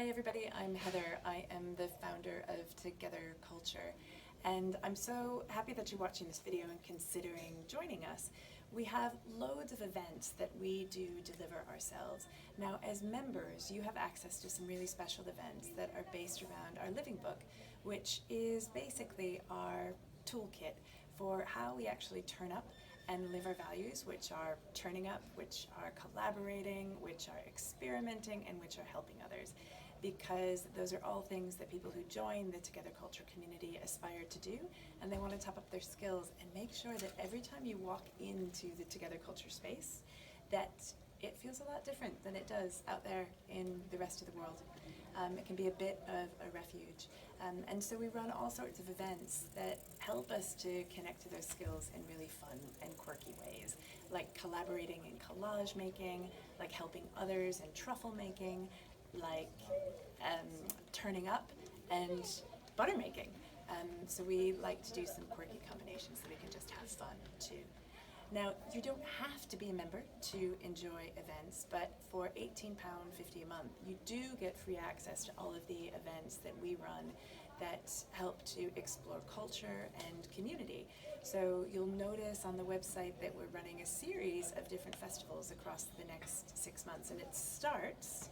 Hi everybody, I'm Heather. I am the founder of Together Culture, and I'm so happy that you're watching this video and considering joining us. We have loads of events that we do deliver ourselves. Now, as members, you have access to some really special events that are based around our Living Book, which is basically our toolkit for how we actually turn up and live our values, which are turning up, which are collaborating, which are experimenting, and which are helping others. Because those are all things that people who join the Together Culture community aspire to do, and they want to top up their skills and make sure that every time you walk into the Together Culture space, that it feels a lot different than it does out there in the rest of the world. It can be a bit of a refuge. And so we run all sorts of events that help us to connect to those skills in really fun and quirky ways, like collaborating in collage making, like helping others in truffle making, like turning up and butter making. So we like to do some quirky combinations so we can just have fun too. Now, you don't have to be a member to enjoy events, but for £18.50 a month, you do get free access to all of the events that we run that help to explore culture and community. So you'll notice on the website that we're running a series of different festivals across the next 6 months, and it starts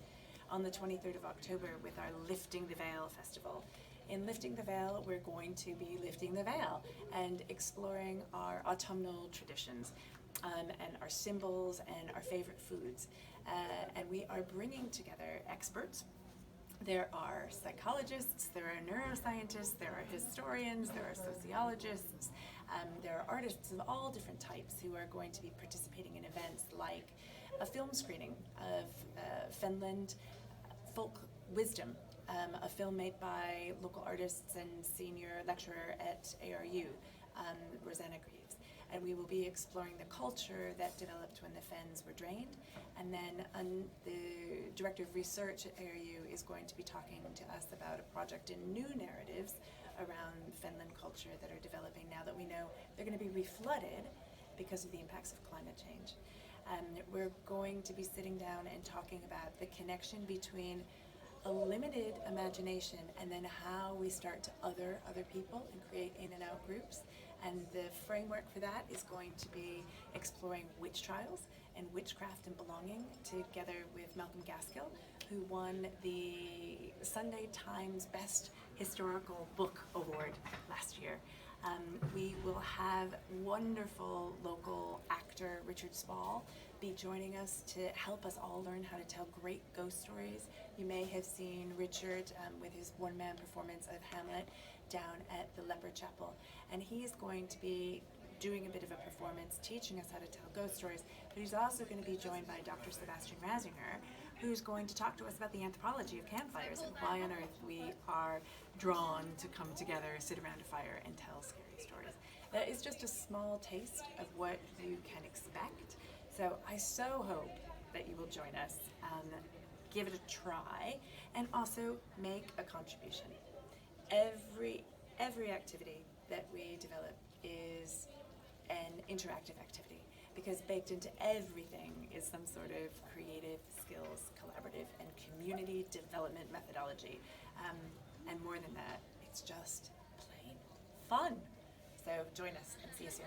on the 23rd of October with our Lifting the Veil Festival. In Lifting the Veil, we're going to be lifting the veil and exploring our autumnal traditions and our symbols and our favorite foods. And we are bringing together experts. There are psychologists, there are neuroscientists, there are historians, there are sociologists, there are artists of all different types who are going to be participating in events like a film screening of Fenland Folk Wisdom, a film made by local artists and senior lecturer at ARU, Rosanna Greaves. And we will be exploring the culture that developed when the Fens were drained. And then the director of research at ARU is going to be talking to us about a project in new narratives around Fenland culture that are developing now that we know they're going to be reflooded because of the impacts of climate change. We're going to be sitting down and talking about the connection between a limited imagination and then how we start to other people and create in and out groups. And the framework for that is going to be exploring witch trials and witchcraft and belonging together with Malcolm Gaskill, who won the Sunday Times Best Historical Book Award last year. We will have wonderful local actor Richard Spall be joining us to help us all learn how to tell great ghost stories. You may have seen Richard with his one-man performance of Hamlet down at the Leper Chapel, and he is going to be doing a bit of a performance, teaching us how to tell ghost stories, but he's also going to be joined by Dr. Sebastian Rasinger, who's going to talk to us about the anthropology of campfires and why on earth we are drawn to come together, sit around a fire, and tell scary stories. That is just a small taste of what you can expect. So I so hope that you will join us, give it a try, and also make a contribution. Every activity that we develop is an interactive activity, because baked into everything is some sort of creative skills, collaborative, and community development methodology. And more than that, it's just plain fun. So join us and see you soon.